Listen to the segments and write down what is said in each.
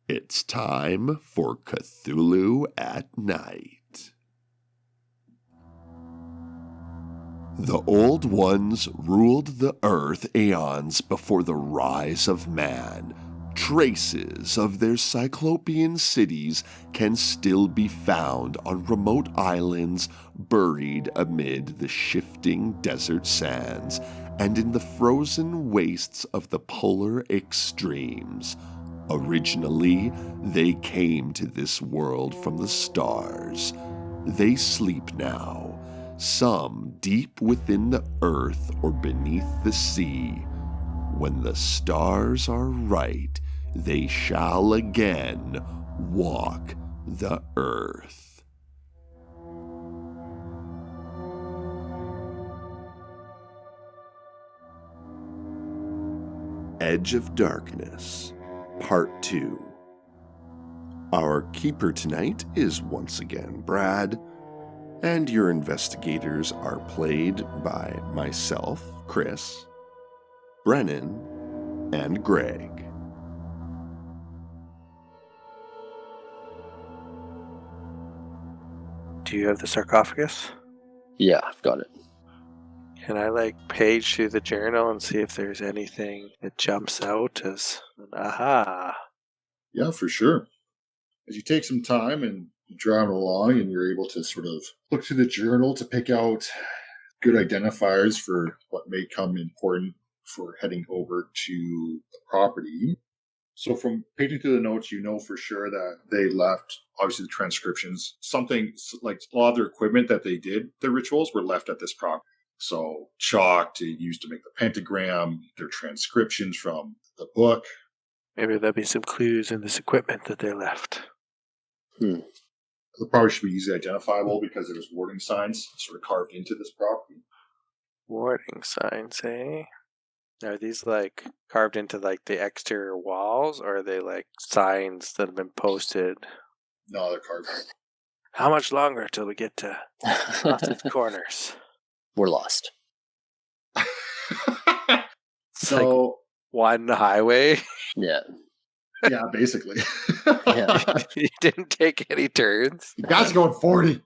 It's time for Cthulhu at Night. The Old Ones ruled the earth aeons before the rise of man. Traces of their cyclopean cities can still be found on remote islands buried amid the shifting desert sands and in the frozen wastes of the polar extremes. Originally, they came to this world from the stars. They sleep now, some deep within the earth or beneath the sea. When the stars are right, they shall again walk the earth. Edge of Darkness, Part 2. Our keeper tonight is once again Brad, and your investigators are played by myself, Chris, Brennan, and Greg. Do you have the sarcophagus? Yeah, I've got it. Can I page through the journal and see if there's anything that jumps out as an aha? Yeah, for sure. As you take some time and you drive along and you're able to sort of look through the journal to pick out good identifiers for what may come important for heading over to the property. So from paging through the notes, you know for sure that they left, obviously, the transcriptions. Something like a lot of their equipment that they did, their rituals, were left at this property. So chalk to use to make the pentagram, their transcriptions from the book. Maybe there'll be some clues in this equipment that they left. It probably should be easily identifiable because there's warning signs sort of carved into this property. Warning signs, eh? Are these carved into the exterior walls, or are they signs that have been posted? No, they're carved. How much longer till we get to Sausage Corners? We're lost. So one highway. Yeah. Yeah, basically. Yeah. You didn't take any turns. You guys are going 40.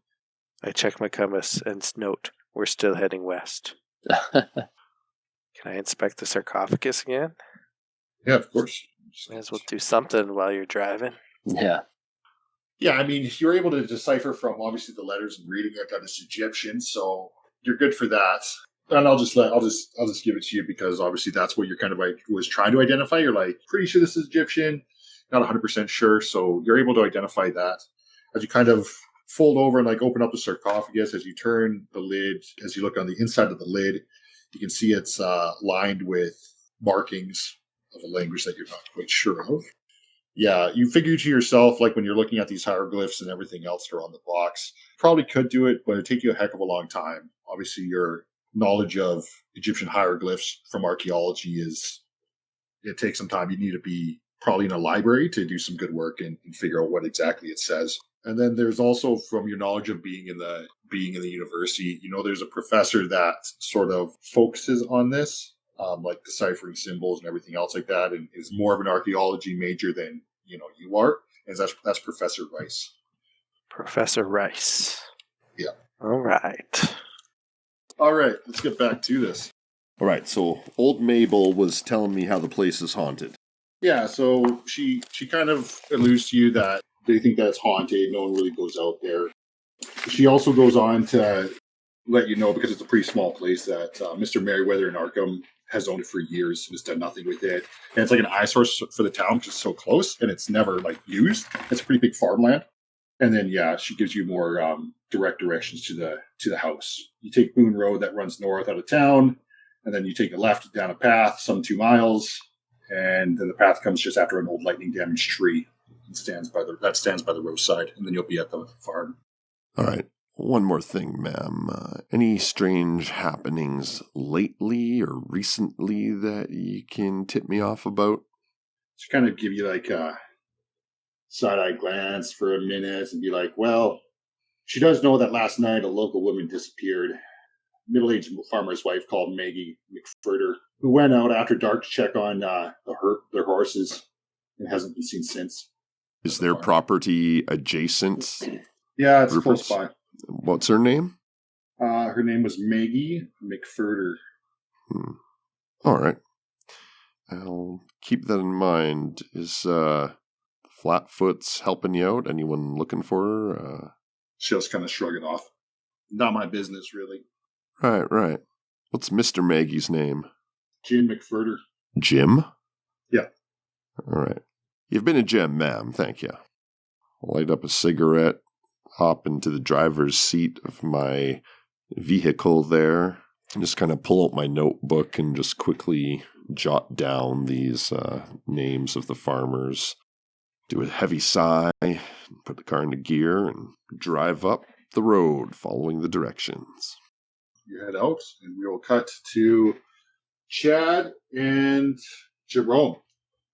I check my compass and note we're still heading west. Can I inspect the sarcophagus again? Yeah, of course. Might as well do something while you're driving. Yeah. Yeah, I mean, you're able to decipher from obviously the letters and reading it that it's Egyptian, so you're good for that. And I'll just give it to you because obviously that's what you're kind of was trying to identify. You're pretty sure this is Egyptian, not 100% sure, so you're able to identify that. As you kind of fold over and open up the sarcophagus, as you turn the lid, as you look on the inside of the lid, you can see it's lined with markings of a language that you're not quite sure of. Yeah, you figure to yourself, when you're looking at these hieroglyphs and everything else that are on the box, probably could do it, but it'd take you a heck of a long time. Obviously, your knowledge of Egyptian hieroglyphs from archaeology it takes some time. You need to be probably in a library to do some good work and figure out what exactly it says. And then there's also, from your knowledge of being in the university, there's a professor that sort of focuses on this, deciphering symbols and everything else like that, and is more of an archaeology major than you are. And that's Professor Rice. Professor Rice. Yeah. All right. Let's get back to this. All right, so old Mabel was telling me how the place is haunted. Yeah, so she kind of alludes to you that they think that it's haunted. No one really goes out there. She also goes on to let you know, because it's a pretty small place, that Mr. Merriweather in Arkham has owned it for years and has done nothing with it. And it's an eyesore for the town because it's so close and it's never used. It's a pretty big farmland. And then, she gives you more direct directions to the house. You take Boone Road that runs north out of town, and then you take a left down a path, some 2 miles, and then the path comes just after an old lightning-damaged tree. That stands by the roadside, and then you'll be at the farm. All right. One more thing, ma'am. Any strange happenings lately or recently that you can tip me off about? Just kind of give you a side-eye glance for a minute and be well, she does know that last night a local woman disappeared. Middle-aged farmer's wife called Maggie McFurter, who went out after dark to check on their horses and hasn't been seen since. Is their property adjacent? Yeah, it's Rupert's? close by. What's her name? Her name was Maggie McFurter. All right. I'll keep that in mind. Is Flatfoot's helping you out? Anyone looking for her? She'll just kind of shrug it off. Not my business, really. Right. What's Mr. Maggie's name? Jim McFurter. Jim? Yeah. All right. You've been a gem, ma'am. Thank you. I'll light up a cigarette, hop into the driver's seat of my vehicle there, and just kind of pull out my notebook and just quickly jot down these names of the farmers. Do a heavy sigh, put the car into gear, and drive up the road following the directions. You head out, and we will cut to Chad and Jerome.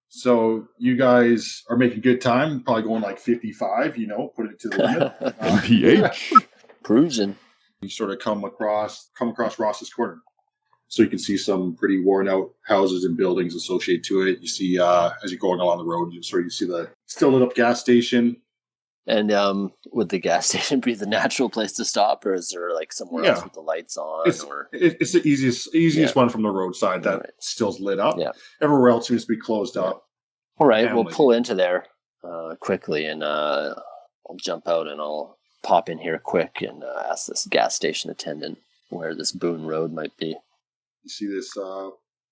So you guys are making good time, probably going like 55, put it to the limit. MPH. Cruising. You sort of come across Ross's Corner. So you can see some pretty worn out houses and buildings associated to it. You see, as you're going along the road, you see the still lit up gas station. And would the gas station be the natural place to stop, or is there like somewhere else with the lights on? It's the easiest one from the roadside that still's lit up. Yeah. Everywhere else seems to be closed up. All right, we'll pull into there quickly, and I'll jump out and I'll pop in here quick and ask this gas station attendant where this Boone Road might be. You see this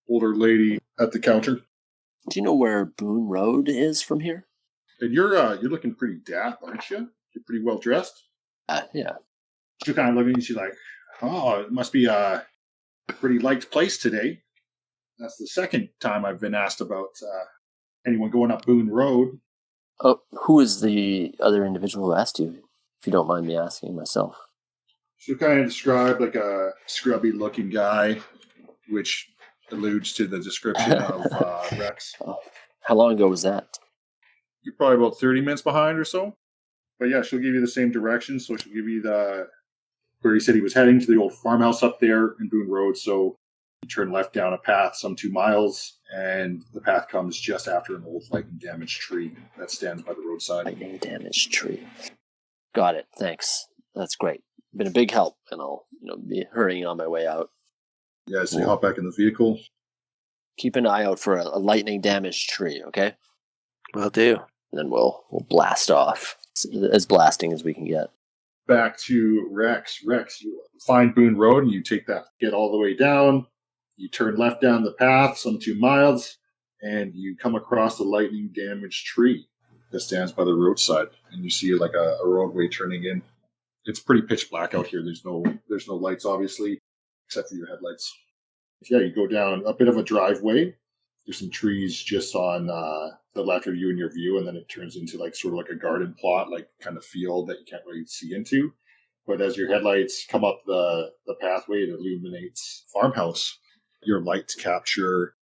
older lady at the counter. Do you know where Boone Road is from here? And you're looking pretty dap, aren't you? You're pretty well dressed. Yeah. She's kind of looking and she's like, "Oh, it must be a pretty liked place today." That's the second time I've been asked about anyone going up Boone Road. Oh, who is the other individual who asked you? If you don't mind me asking myself. She kind of described like a scrubby-looking guy, which alludes to the description of Rex. Oh, how long ago was that? You're probably about 30 minutes behind or so. But yeah, she'll give you the same direction. So she'll give you where he said he was heading to the old farmhouse up there in Boone Road. So you turn left down a path some 2 miles, and the path comes just after an old lightning-damaged tree that stands by the roadside. Lightning-damaged tree. Got it. Thanks. That's great. Been a big help, and I'll be hurrying on my way out. Yeah, so you hop back in the vehicle. Keep an eye out for a lightning-damaged tree, okay? Will do. And then we'll blast off. As blasting as we can get. Back to Rex. Rex, you find Boone Road, and you get all the way down. You turn left down the path some 2 miles, and you come across the lightning-damaged tree that stands by the roadside. And you see like a roadway turning in. It's pretty pitch black out here. There's no lights, obviously, except for your headlights. Yeah, you go down a bit of a driveway. There's some trees just on the left of you in your view, and then it turns into like sort of like a garden plot, like kind of field that you can't really see into. But as your headlights come up the pathway, it illuminates farmhouse. Your lights capture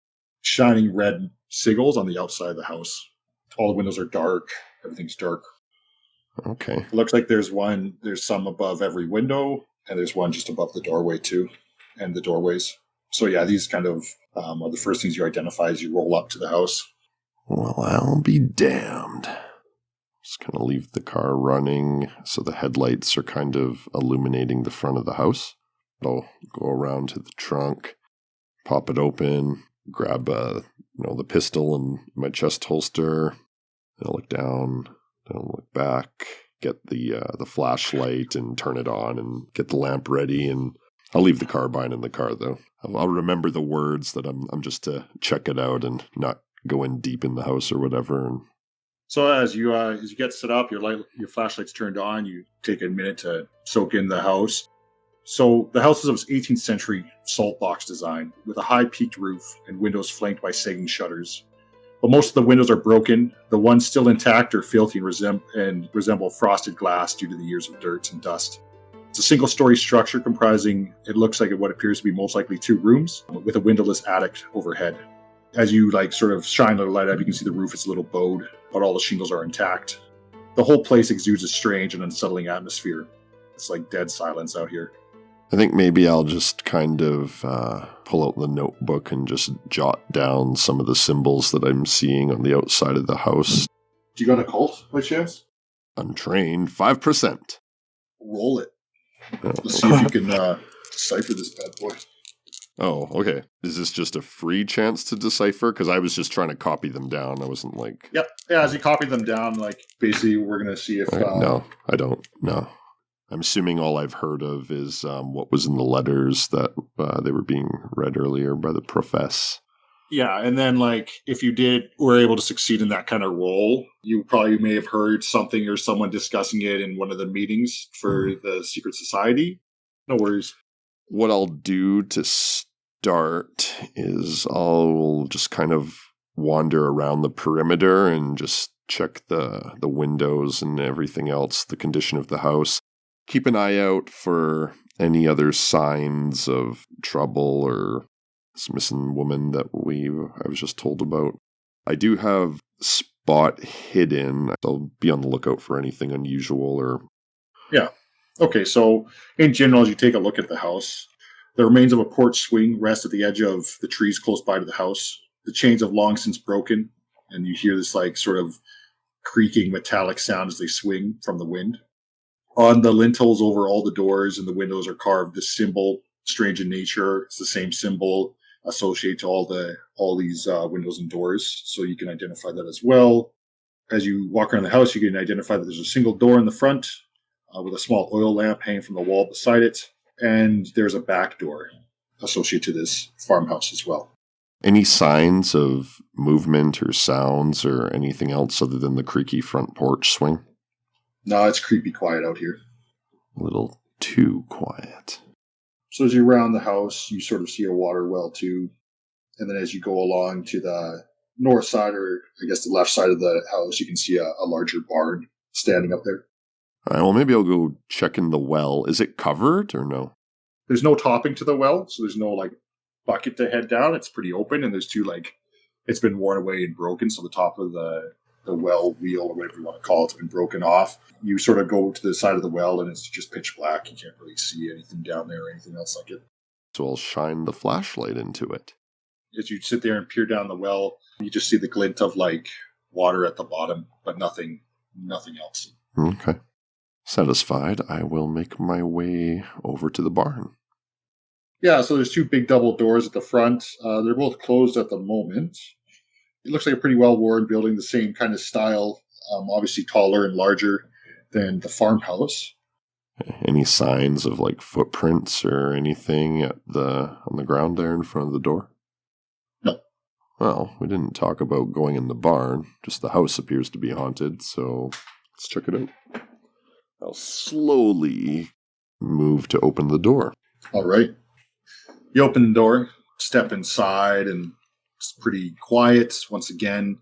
shining red sigils on the outside of the house. All the windows are dark. Everything's dark. Okay. It looks like there's some above every window, and there's one just above the doorway too, and the doorways. So yeah, these kind of are the first things you identify as you roll up to the house. Well, I'll be damned. Just kind of leave the car running so the headlights are kind of illuminating the front of the house. I'll go around to the trunk, pop it open, grab the pistol in my chest holster. I'll look down, then I'll look back, get the flashlight and turn it on and get the lamp ready, and I'll leave the carbine in the car though. I'll remember the words that I'm just to check it out and not go in deep in the house or whatever. And so as you get set up, your flashlight's turned on. You take a minute to soak in the house. So the house is of 18th century salt box design with a high peaked roof and windows flanked by sagging shutters. But most of the windows are broken. The ones still intact are filthy and resemble frosted glass due to the years of dirt and dust. It's a single-story structure comprising, it looks like what appears to be most likely 2 rooms with a windowless attic overhead. As you sort of shine a little light up, you can see the roof is a little bowed, but all the shingles are intact. The whole place exudes a strange and unsettling atmosphere. It's like dead silence out here. I think maybe I'll just kind of pull out the notebook and just jot down some of the symbols that I'm seeing on the outside of the house. Do you got a cult by chance? Untrained, 5%. Roll it. Oh. Let's see if you can decipher this bad boy. Oh, okay. Is this just a free chance to decipher? Because I was just trying to copy them down. I wasn't like... Yep. Yeah, as you copy them down, like, basically we're going to see if... no, I don't. No. I'm assuming all I've heard of is what was in the letters that they were being read earlier by the profess. Yeah, and then, like, if you were able to succeed in that kind of role, you probably may have heard something or someone discussing it in one of the meetings for the secret society. No worries. What I'll do to start is I'll just kind of wander around the perimeter and just check the windows and everything else, the condition of the house. Keep an eye out for any other signs of trouble or this missing woman that I was just told about. I do have spot hidden. I'll be on the lookout for anything unusual or... Yeah. Okay, so in general, as you take a look at the house, the remains of a porch swing rest at the edge of the trees close by to the house. The chains have long since broken, and you hear this like sort of creaking metallic sound as they swing from the wind. On the lintels over all the doors and the windows are carved this symbol, strange in nature. It's the same symbol associated to all these windows and doors, so you can identify that as well. As you walk around the house, you can identify that there's a single door in the front with a small oil lamp hanging from the wall beside it, and there's a back door associated to this farmhouse as well. Any signs of movement or sounds or anything else other than the creaky front porch swing? No, it's creepy quiet out here. A little too quiet. So as you're around the house, you sort of see a water well too. And then as you go along to the north side, or I guess the left side of the house, you can see a larger barn standing up there. All right, well, maybe I'll go check in the well. Is it covered or no? There's no topping to the well, so there's no like bucket to head down. It's pretty open, and there's two it's been worn away and broken, so the top of the well wheel, or whatever you want to call it, has been broken off. You sort of go to the side of the well, and it's just pitch black. You can't really see anything down there or anything else like it. So I'll shine the flashlight into it. As you sit there and peer down the well, you just see the glint of like water at the bottom, but nothing else. Okay. Satisfied, I will make my way over to the barn. Yeah, so there's two big double doors at the front. They're both closed at the moment. It looks like a pretty well-worn building, the same kind of style, obviously taller and larger than the farmhouse. Any signs of like footprints or anything on the ground there in front of the door? No. Well, we didn't talk about going in the barn. Just the house appears to be haunted, so let's check it out. I'll slowly move to open the door. All right. You open the door, step inside, and it's pretty quiet. Once again,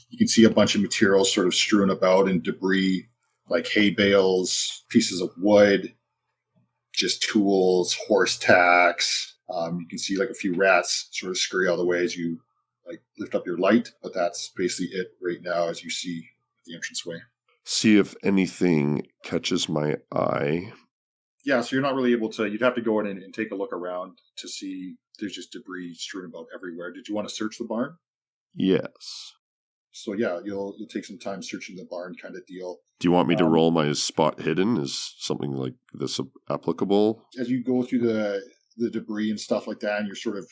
you can see a bunch of materials sort of strewn about and debris, like hay bales, pieces of wood, just tools, horse tacks. You can see like a few rats sort of scurry out of the way as you like lift up your light, but that's basically it right now as you see the entranceway. See if anything catches my eye. Yeah, so you're not really able to, you'd have to go in and take a look around to see. There's just debris strewn about everywhere. Did you want to search the barn? Yes. So yeah, you'll take some time searching the barn kind of deal. Do you want me to roll my spot hidden? Is something like this applicable? As you go through the debris and stuff like that, and you're sort of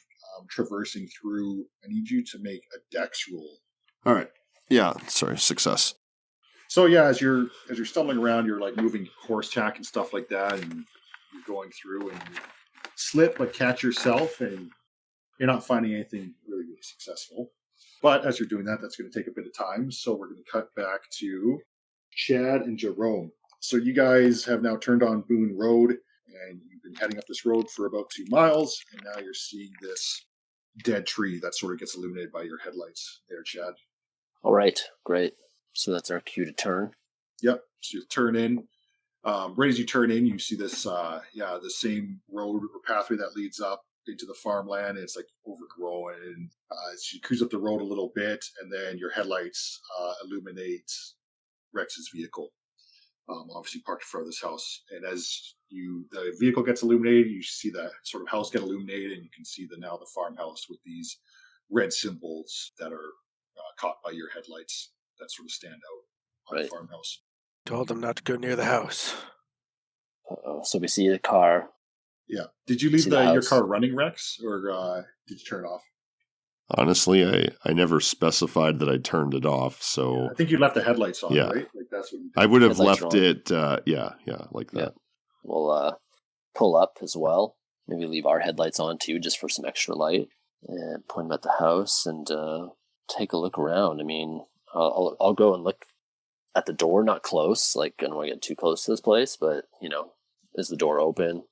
traversing through, I need you to make a dex roll. All right. Yeah, sorry, success. So yeah, as you're stumbling around, you're like moving horse tack and stuff like that, and you're going through and you slip but catch yourself, and you're not finding anything really successful. But as you're doing that, that's going to take a bit of time. So we're going to cut back to Chad and Jerome. So you guys have now turned on Boone Road, and you've been heading up this road for about 2 miles, and now you're seeing this dead tree that sort of gets illuminated by your headlights there, Chad. All right, great. So that's our cue to turn. Yep. So you turn in. Right as you turn in, you see this, the same road or pathway that leads up into the farmland. It's like overgrown. So you cruise up the road a little bit, and then your headlights illuminate Rex's vehicle, obviously parked in front of this house. And as the vehicle gets illuminated, you see the sort of house get illuminated, and you can see the farmhouse with these red symbols that are caught by your headlights that sort of stand out. on the Right. farmhouse. Told them not to go near the house. Uh-oh. So we see the car. Yeah. Did you leave See the your house. car running, Rex, or did you turn it off? Honestly, I never specified that I turned it off, so I think you left the headlights on, Yeah. right? Like that's what you did. I would have Headlights are left on. it, like that. Yeah. We'll pull up as well. Maybe leave our headlights on too, just for some extra light. And point them at the house and take a look around. I mean, I'll go and look at the door, not close. Like, I don't want to get too close to this place, but, is the door open?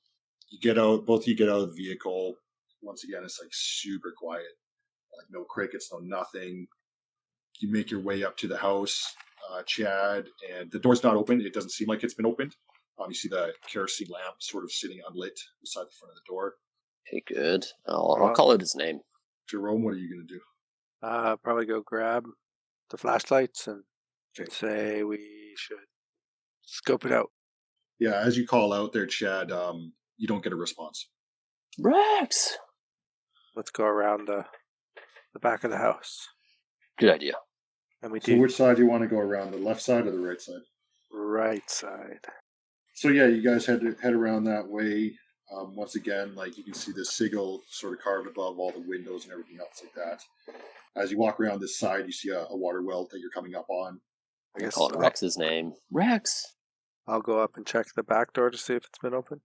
You get out, both of you get out of the vehicle. Once again, it's like super quiet. Like no crickets, no nothing. You make your way up to the house, Chad, and the door's not open. It doesn't seem like it's been opened. You see the kerosene lamp sort of sitting unlit beside the front of the door. Okay, good. I'll call out his name. Jerome, what are you going to do? Probably go grab the flashlights and Okay. say we should scope it out. Yeah, as you call out there, Chad, you don't get a response. Rex! Let's go around the back of the house. Good idea. And we So do which side do you want to go around? The left side or the right side? right side. So yeah, you guys head around that way. Once again, like you can see the sigil sort of carved above all the windows and everything else like that. As you walk around this side, you see a water well that you're coming up on. I guess Call it Rex's name. Rex! I'll go up and check the back door to see if it's been opened.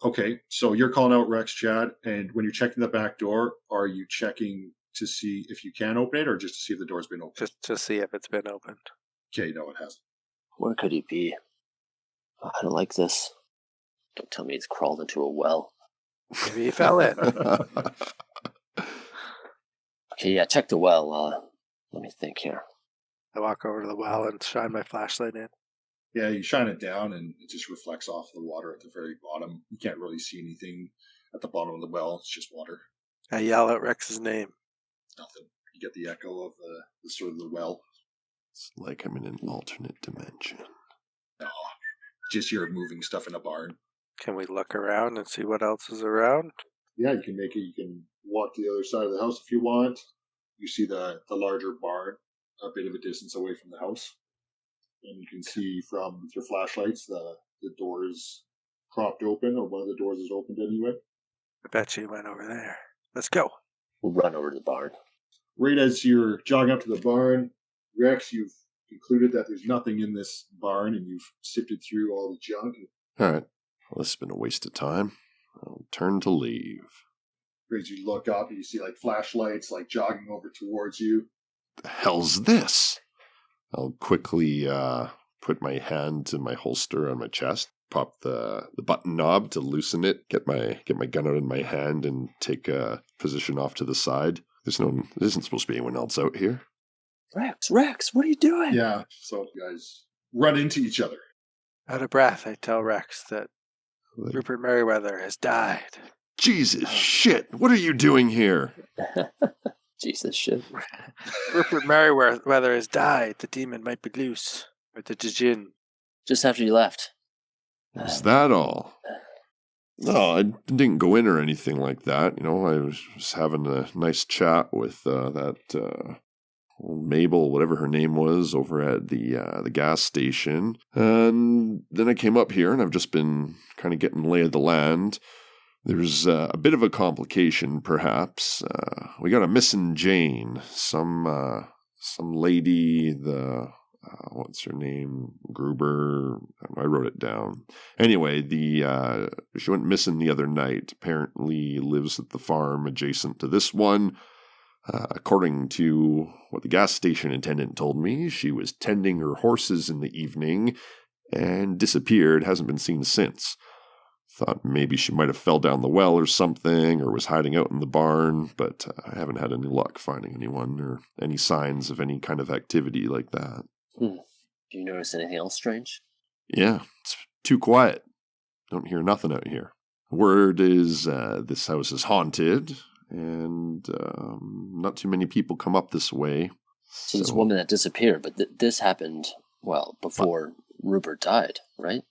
Okay, so you're calling out Rex, Chad, and when you're checking the back door, are you checking to see if you can open it or just to see if the door's been opened? Just to see if it's been opened. Okay, no, it hasn't. Where could he be? Oh, I don't like this. Don't tell me he's crawled into a well. Maybe he fell in. Okay, yeah, check the well. Let me think here. I walk over to the well and shine my flashlight in. Yeah, you shine it down and it just reflects off the water at the very bottom. You can't really see anything at the bottom of the well. It's just water. I yell out Rex's name. Nothing. You get the echo of the sort of the well. It's like I'm in an alternate dimension. No, just you're moving stuff in a barn. Can we look around and see what else is around? Yeah, you can make it. You can walk to the other side of the house if you want. You see the larger barn a bit of a distance away from the house. And you can see from your flashlights the door is propped open, or one of the doors is opened anyway. I bet you went over there. Let's go. We'll run over to the barn. Right as you're jogging up to the barn, Rex, you've concluded that there's nothing in this barn and you've sifted through all the junk. All right. Well, this has been a waste of time. I'll turn to leave. As you look up and you see like flashlights like jogging over towards you. The hell's this? I'll quickly put my hand in my holster on my chest, pop the button knob to loosen it, get my gun out in my hand, and take a position off to the side. There isn't supposed to be anyone else out here. Rex, what are you doing? Yeah, so you guys run into each other. Out of breath, I tell Rex that Rupert Merriweather has died. Jesus shit! What are you doing here? Jesus shit. Rupert Merriweather has died. The demon might be loose. Or the djinn. Just after you left. Is that all? No, I didn't go in or anything like that. I was just having a nice chat with that old Mabel, whatever her name was, over at the gas station. And then I came up here, and I've just been kind of getting lay of the land. There's a bit of a complication, perhaps. We got a missing Jane, some lady, what's her name? Gruber. I wrote it down. Anyway, she went missing the other night. Apparently lives at the farm adjacent to this one. According to what the gas station attendant told me, she was tending her horses in the evening and disappeared, hasn't been seen since. Thought maybe she might have fell down the well or something, or was hiding out in the barn, but I haven't had any luck finding anyone or any signs of any kind of activity like that. Do you notice anything else strange? Yeah, it's too quiet. Don't hear nothing out here. Word is this house is haunted, and not too many people come up this way. So this woman that disappeared, but this happened, before Rupert died, right? It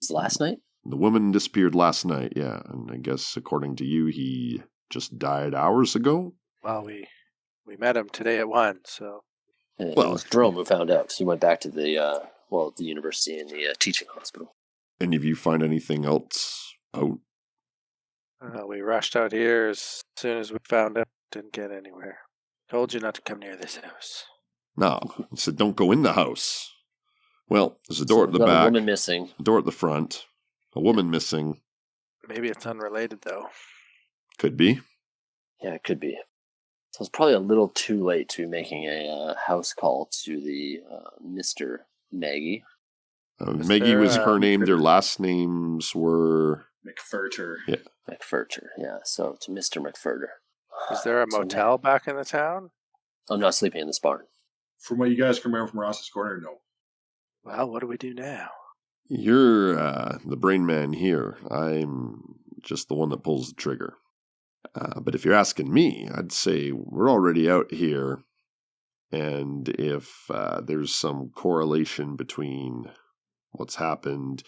was last night? The woman disappeared last night, yeah, and I guess according to you, he just died hours ago? Well, we met him today at 1, so And it Well, was Jerome who found out. So he went back to the university and the teaching hospital. any of you find anything else out? We rushed out here as soon as we found out. Didn't get anywhere. Told you not to come near this house. No, I said don't go in the house. Well, there's a door So at the we've got back, a woman missing. a door at the front, a woman missing. Maybe it's unrelated, though. Could be. Yeah, it could be. So it's probably a little too late to be making a house call to the Mr. Maggie. Maggie was her name. Their last names were McFurter. Yeah. McFurter, yeah. So to Mr. McFurter. Is there a motel back in the town? I'm not sleeping in this barn. From what you guys can remember from Ross's Corner, no. Well, what do we do now? You're the brain man here. I'm just the one that pulls the trigger. But if you're asking me, I'd say we're already out here. And if there's some correlation between what's happened,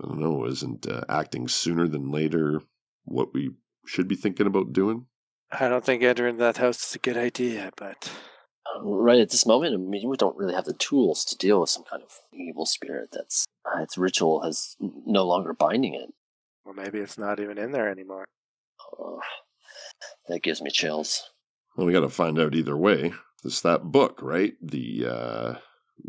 I don't know, isn't acting sooner than later what we should be thinking about doing? I don't think entering that house is a good idea, but... Right at this moment, I mean, we don't really have the tools to deal with some kind of evil spirit that's... its ritual has no longer binding it. Or maybe it's not even in there anymore. That gives me chills. Well, we got to find out either way. It's that book, right? The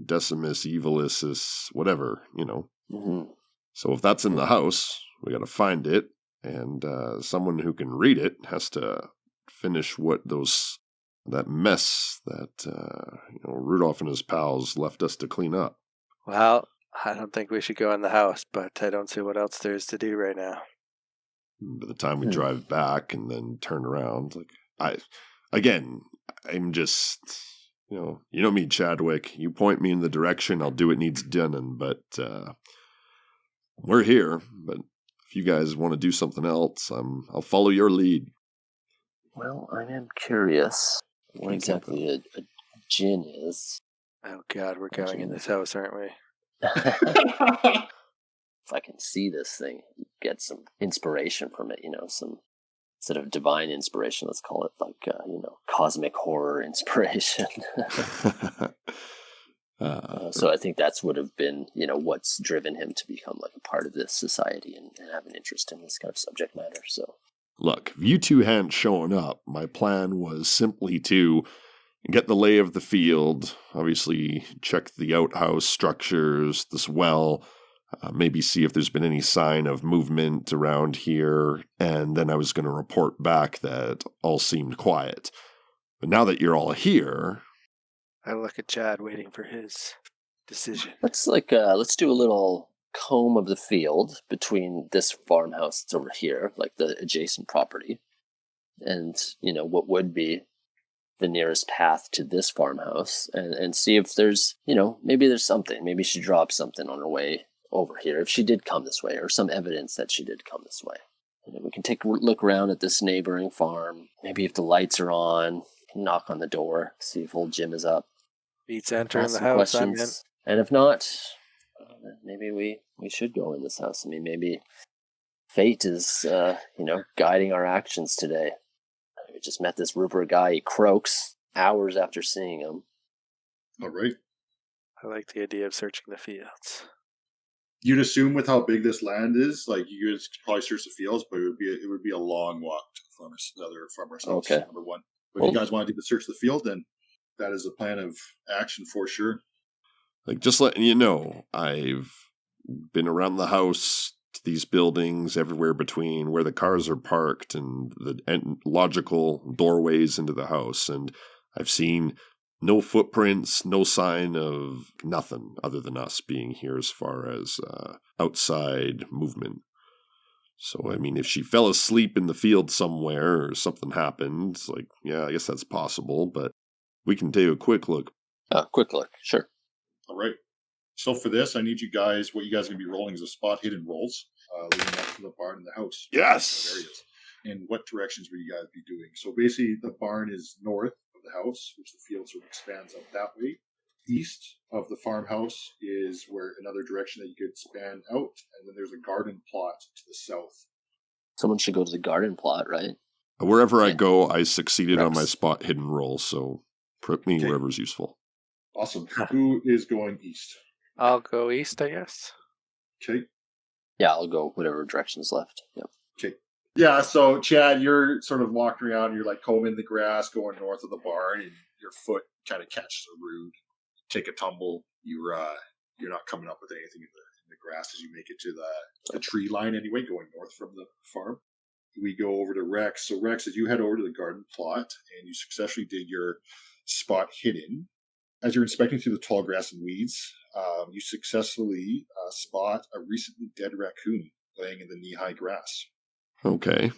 Decimus Evilis, whatever, you know. Mm-hmm. So if that's in the house, we got to find it, and someone who can read it has to finish that mess that Rudolph and his pals left us to clean up. Well, I don't think we should go in the house, but I don't see what else there is to do right now. By the time we drive back and then turn around, I'm just, you know me, Chadwick. You point me in the direction, I'll do what needs done. But we're here. But if you guys want to do something else, I'll follow your lead. Well, I am curious what exactly a djinn is. Oh God, we're going in this house, aren't we? If I can see this thing, get some inspiration from it, some instead of divine inspiration, let's call it like cosmic horror inspiration. So I think that's would have been what's driven him to become like a part of this society and have an interest in this kind of subject matter. So look, if you two hadn't shown up, my plan was simply to get the lay of the field, obviously check the outhouse structures, this well, maybe see if there's been any sign of movement around here, and then I was going to report back that all seemed quiet. But now that you're all here... I look at Chad waiting for his decision. Let's do a little comb of the field between this farmhouse that's over here, like the adjacent property, and what would be the nearest path to this farmhouse, and see if there's maybe there's something. Maybe she dropped something on her way over here, if she did come this way, or some evidence that she did come this way. And we can take a look around at this neighboring farm. Maybe if the lights are on, knock on the door, see if old Jim is up. Beats entering Ask the some house, I'm in. questions. And if not, maybe we should go in this house. I mean, maybe fate is, guiding our actions today. We just met this Rupert guy. He croaks hours after seeing him. All right. I like the idea of searching the fields. You'd assume with how big this land is, like you guys could probably search the fields, but it would be a long walk to the farmer's house. Okay. Number one. But if you guys want to do the search the field, then that is a plan of action for sure. Like, just letting you know, I've been around the house, to these buildings, everywhere between where the cars are parked and the logical doorways into the house, and I've seen no footprints, no sign of nothing other than us being here as far as outside movement. So, I mean, if she fell asleep in the field somewhere or something happened, I guess that's possible, but we can take a quick look. Quick look, sure. All right. So for this, I need what you guys are going to be rolling is a spot hidden rolls, leading up to the barn and the house. Yes! Areas. And what directions will you guys be doing? So basically, the barn is north of the house, which the field sort of expands up that way. East of the farmhouse is where another direction that you could span out, and then there's a garden plot to the south. Someone should go to the garden plot, right? Wherever I go, I succeeded on my spot hidden roll, so put me wherever's useful. Awesome. Who is going east? I'll go east, I guess. Okay. Yeah, I'll go whatever direction's left. Yep. Okay. Yeah, so Chad, you're sort of walking around, you're like combing the grass, going north of the barn, and your foot kind of catches a root. Take a tumble. You're not coming up with anything in the grass as you make it to the tree line anyway, going north from the farm. We go over to Rex. So Rex, as you head over to the garden plot and you successfully did your spot hidden, as you're inspecting through the tall grass and weeds, you successfully spot a recently dead raccoon laying in the knee-high grass. Okay.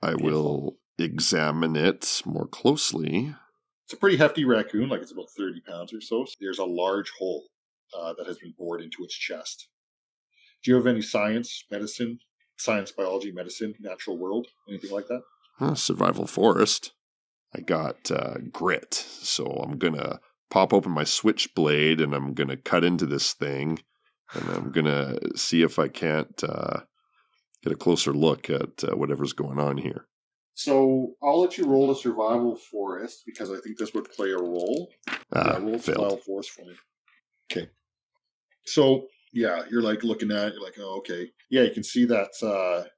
I will examine it more closely. It's a pretty hefty raccoon, like it's about 30 pounds or so. There's a large hole that has been bored into its chest. Do you have any science, biology, medicine, natural world, anything like that? Survival forest. I got grit, so I'm going to pop open my switchblade and I'm going to cut into this thing and I'm going to see if I can't get a closer look at whatever's going on here. So I'll let you roll a survival forest because I think this would play a role. Roll survival forest for me. Okay. So, yeah, you're like looking at it, you're like, oh, okay. Yeah, you can see that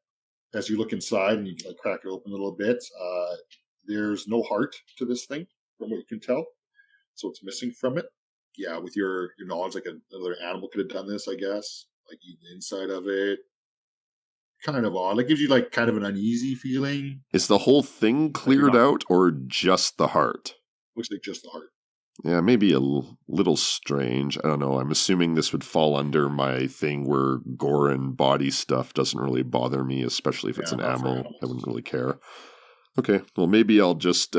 as you look inside and you like crack it open a little bit, there's no heart to this thing from what you can tell. So it's missing from it. Yeah, with your knowledge, like another animal could have done this, I guess. Like eating the inside of it. Kind of odd. It gives you like kind of an uneasy feeling. Is the whole thing cleared out or just the heart? Looks like just the heart. Yeah, maybe a little strange. I don't know. I'm assuming this would fall under my thing where gore and body stuff doesn't really bother me, especially if it's an animal. I wouldn't really care. Okay, well, maybe I'll just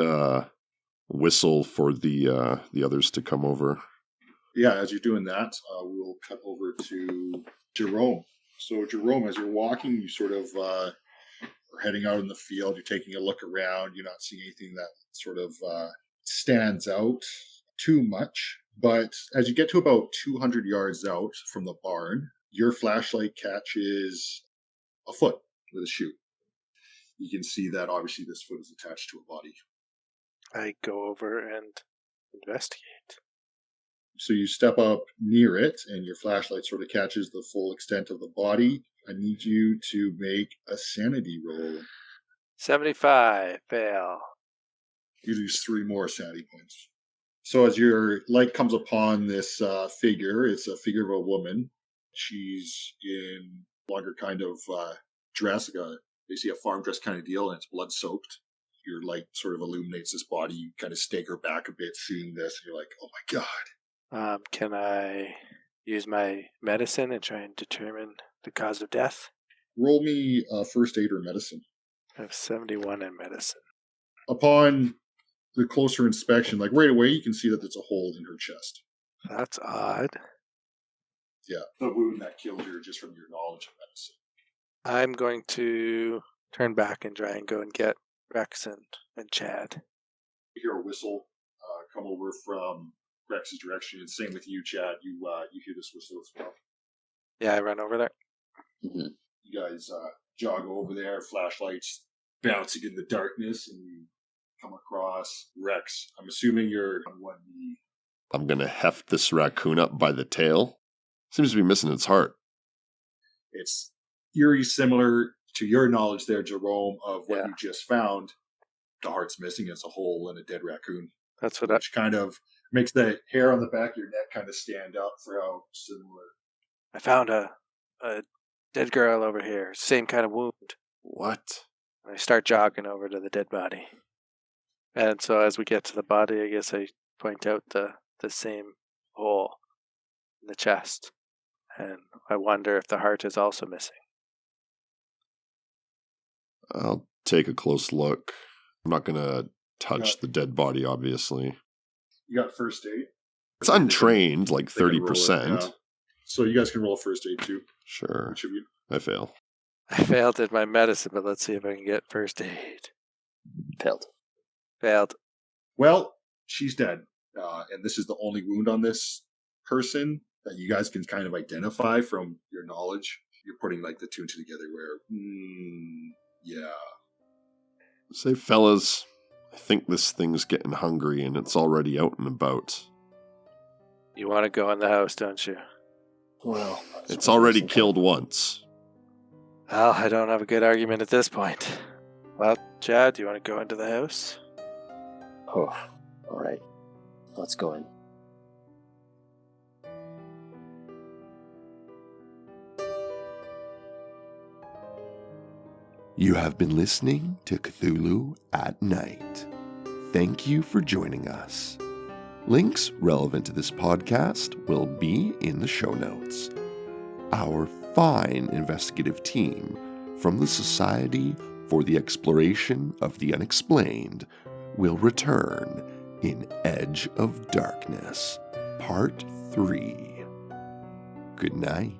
whistle for the others to come over. Yeah, as you're doing that, we'll cut over to Jerome. So, Jerome, as you're walking, you sort of are heading out in the field. You're taking a look around. You're not seeing anything that sort of stands out too much. But as you get to about 200 yards out from the barn, your flashlight catches a foot with a shoe. You can see that obviously this foot is attached to a body. I go over and investigate. So you step up near it, and your flashlight sort of catches the full extent of the body. I need you to make a sanity roll. 75, fail. You lose 3 more sanity points. So as your light comes upon this figure, it's a figure of a woman. She's in longer kind of dress, like basically a farm dress kind of deal, and it's blood-soaked. Your light sort of illuminates this body. You kind of stagger back a bit, seeing this, and you're like, oh my god. Can I use my medicine and try and determine the cause of death? Roll me first aid or medicine. I have 71 in medicine. Upon the closer inspection, like right away, you can see that there's a hole in her chest. That's odd. Yeah, the wound that killed her just from your knowledge of medicine. I'm going to turn back and try and go and get Rex and Chad. You hear a whistle come over from Rex's direction, and same with you, Chad. You hear this whistle as well. Yeah, I run over there. Mm-hmm. You guys jog over there, flashlights bouncing in the darkness, and you come across Rex. I'm assuming you're on one knee. I'm going to heft this raccoon up by the tail. Seems to be missing its heart. It's eerie similar to your knowledge there, Jerome, of what you just found. The heart's missing. It's a hole in a dead raccoon. That's what which kind of makes the hair on the back of your neck kind of stand up for how similar. I found a dead girl over here. Same kind of wound. What? I start jogging over to the dead body. And so as we get to the body, I guess I point out the same hole in the chest. And I wonder if the heart is also missing. I'll take a close look. I'm not going to touch the dead body, obviously. You got first aid? It's untrained, like 30%. Yeah. So you guys can roll first aid too. Sure. Which of you? I fail. I failed at my medicine, but let's see if I can get first aid. Failed. Well, she's dead. And this is the only wound on this person that you guys can kind of identify from your knowledge. You're putting like the two and two together where, yeah. Say, fellas, I think this thing's getting hungry and it's already out and about. You want to go in the house, don't you? Well, It's already killed once. Well, I don't have a good argument at this point. Well, Chad, do you want to go into the house? Oh, all right. Let's go in. You have been listening to Cthulhu at Night. Thank you for joining us. Links relevant to this podcast will be in the show notes. Our fine investigative team from the Society for the Exploration of the Unexplained will return in Edge of Darkness, Part 3. Good night.